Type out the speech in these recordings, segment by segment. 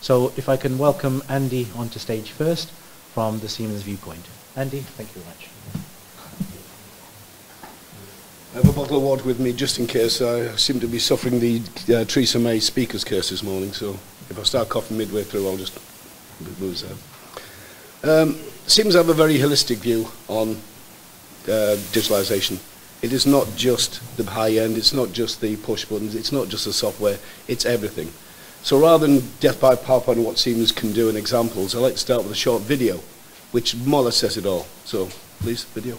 So if I can welcome Andy onto stage first from the Siemens viewpoint. Andy, thank you very much. I have a bottle of water with me just in case. I seem to be suffering the Theresa May speaker's curse this morning, so if I start coughing midway through, I'll just lose that. Siemens have a very holistic view on digitalization. It is not just the high end, it's not just the push buttons, it's not just the software, it's everything. So rather than death by PowerPoint and what Siemens can do in examples, I'd like to start with a short video, which more or less says it all. So, please, video.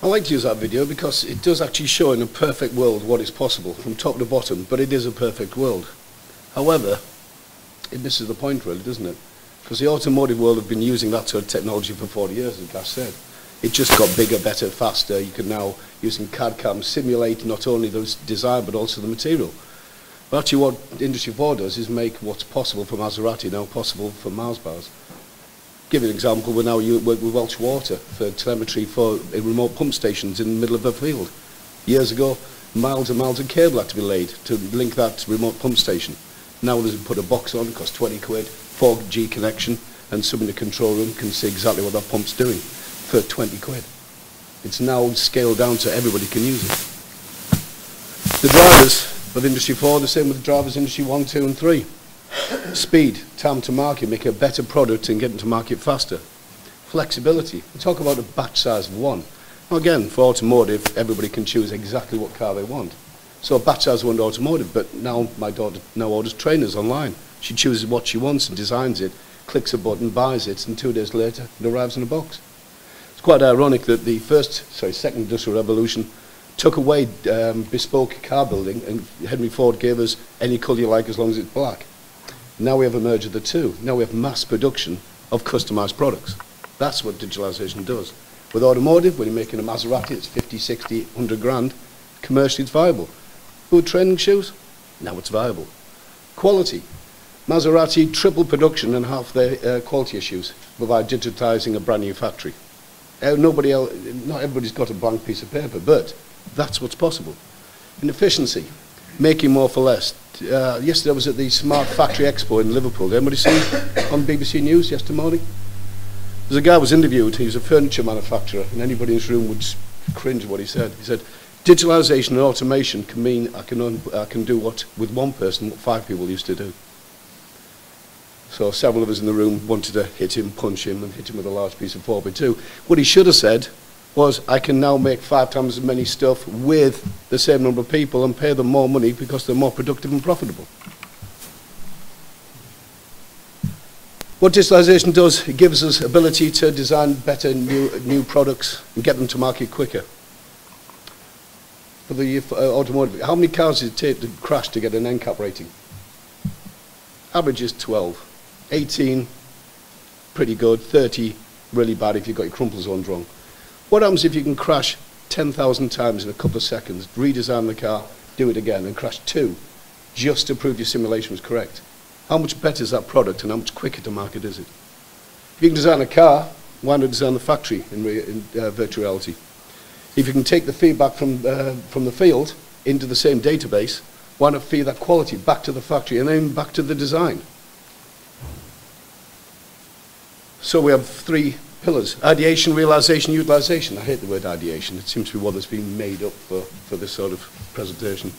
I like to use that video because it does actually show in a perfect world what is possible from top to bottom, but it is a perfect world. However, it misses the point really, doesn't it? Because the automotive world have been using that sort of technology for 40 years, as Gas said. It just got bigger, better, faster. You can now, using CAD/CAM, simulate not only the design but also the material. But actually what Industry 4 does is make what's possible for Maserati now possible for Mars bars. Give you an example, we're now working with Welsh Water for telemetry for remote pump stations in the middle of a field. Years ago, miles and miles of cable had to be laid to link that remote pump station. Now there's put a box on, it costs 20 quid, 4G connection, and someone in the control room can see exactly what that pump's doing for 20 quid. It's now scaled down so everybody can use it. The drivers of Industry 4 are the same with the drivers Industry 1, 2 and 3. Speed, time to market, make a better product and get into market faster. Flexibility, we talk about a batch size of 1. Now again, for automotive, everybody can choose exactly what car they want. So a batch size of 1 automotive, but now my daughter now orders trainers online. She chooses what she wants and designs it, clicks a button, buys it, and 2 days later it arrives in a box. It's quite ironic that the second industrial revolution took away bespoke car building, and Henry Ford gave us any colour you like as long as it's black. Now we have a merge of the two. Now we have mass production of customised products. That's what digitalisation does. With automotive, when you're making a Maserati, it's 50, 60, 100 grand. Commercially, it's viable. With training shoes, now it's viable. Quality. Maserati triple production and half their quality issues by digitising a brand new factory. Not everybody's got a blank piece of paper, but that's what's possible. In efficiency, making more for less. Yesterday I was at the Smart Factory Expo in Liverpool. Did anybody see on BBC News yesterday morning? There's a guy who was interviewed, he was a furniture manufacturer, and anybody in this room would cringe at what he said. He said, digitalisation and automation can mean I can do what, with one person, what 5 people used to do. So several of us in the room wanted to hit him, punch him, and hit him with a large piece of 4x2. What he should have said was, I can now make 5 times as many stuff with the same number of people and pay them more money because they're more productive and profitable. What digitalisation does, it gives us ability to design better new products and get them to market quicker. For the automotive, how many cars did it take to crash to get an NCAP rating? Average is 12. 18, pretty good. 30, really bad if you've got your crumple zones wrong. What happens if you can crash 10,000 times in a couple of seconds, redesign the car, do it again, and crash 2, just to prove your simulation was correct? How much better is that product and how much quicker to market is it? If you can design a car, why not design the factory in virtual reality? If you can take the feedback from the field into the same database, why not feed that quality back to the factory and then back to the design? So we have 3 pillars: ideation, realization, utilization. I hate the word ideation. It seems to be one that's been made up for this sort of presentation.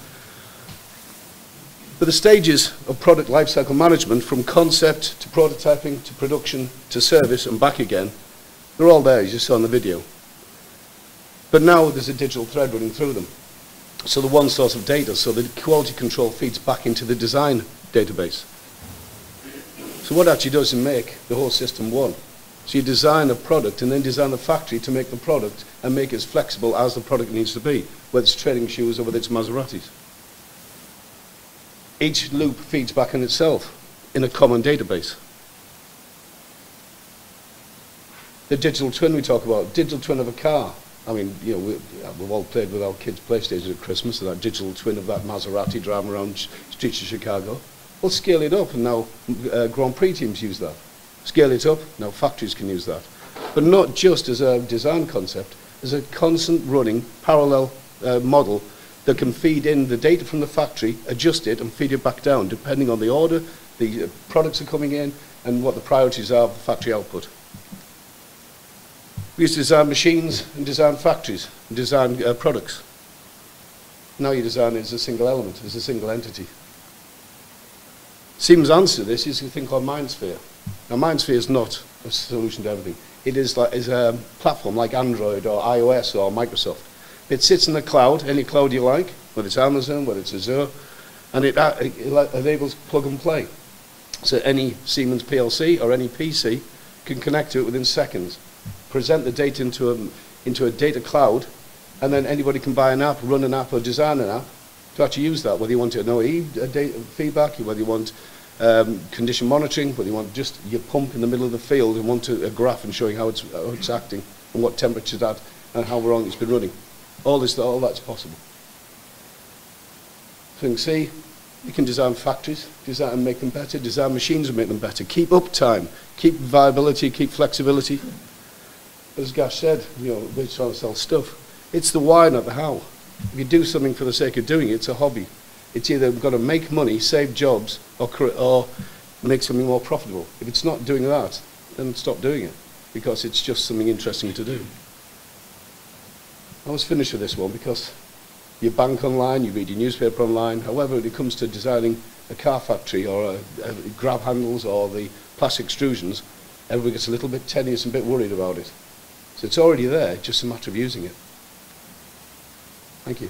But the stages of product lifecycle management, from concept to prototyping to production to service and back again, they're all there, as you saw in the video. But now there's a digital thread running through them. So the one source of data, so the quality control feeds back into the design database. So what it actually does is make the whole system one. So you design a product and then design the factory to make the product and make it as flexible as the product needs to be, whether it's training shoes or whether it's Maseratis. Each loop feeds back on itself in a common database. The digital twin we talk about, digital twin of a car. I mean, you know, we've all played with our kids' PlayStation at Christmas, so that digital twin of that Maserati driving around streets of Chicago. We'll scale it up, and now Grand Prix teams use that. Scale it up, now factories can use that. But not just as a design concept, as a constant running parallel model that can feed in the data from the factory, adjust it, and feed it back down, depending on the order, the products are coming in, and what the priorities are for factory output. We used to design machines and design factories and design products. Now you design it as a single element, as a single entity. Siemens' answer to this is a thing called MindSphere. Now MindSphere is not a solution to everything. It is a platform like Android or iOS or Microsoft. It sits in the cloud, any cloud you like, whether it's Amazon, whether it's Azure, and it enables plug and play. So any Siemens PLC or any PC can connect to it within seconds, present the data into a data cloud, and then anybody can buy an app, run an app, or design an app to actually use that, whether you want to know data feedback, whether you want condition monitoring, whether you want just your pump in the middle of the field and want a graph and showing how it's acting and what temperature it's at and how long it's been running. All that's possible. So you can see, you can design factories, design and make them better, design machines and make them better, keep uptime, keep viability, keep flexibility. As Gash said, you know, we're trying to sell stuff. It's the why, not the how. If you do something for the sake of doing it, it's a hobby. It's either got to make money, save jobs, or make something more profitable. If it's not doing that, then stop doing it, because it's just something interesting to do. I was finished with this one because You bank online, you read your newspaper online. However, when it comes to designing a car factory or grab handles or the plastic extrusions, everybody gets a little bit tenuous and a bit worried about it. So it's already there, just a matter of using it. Thank you.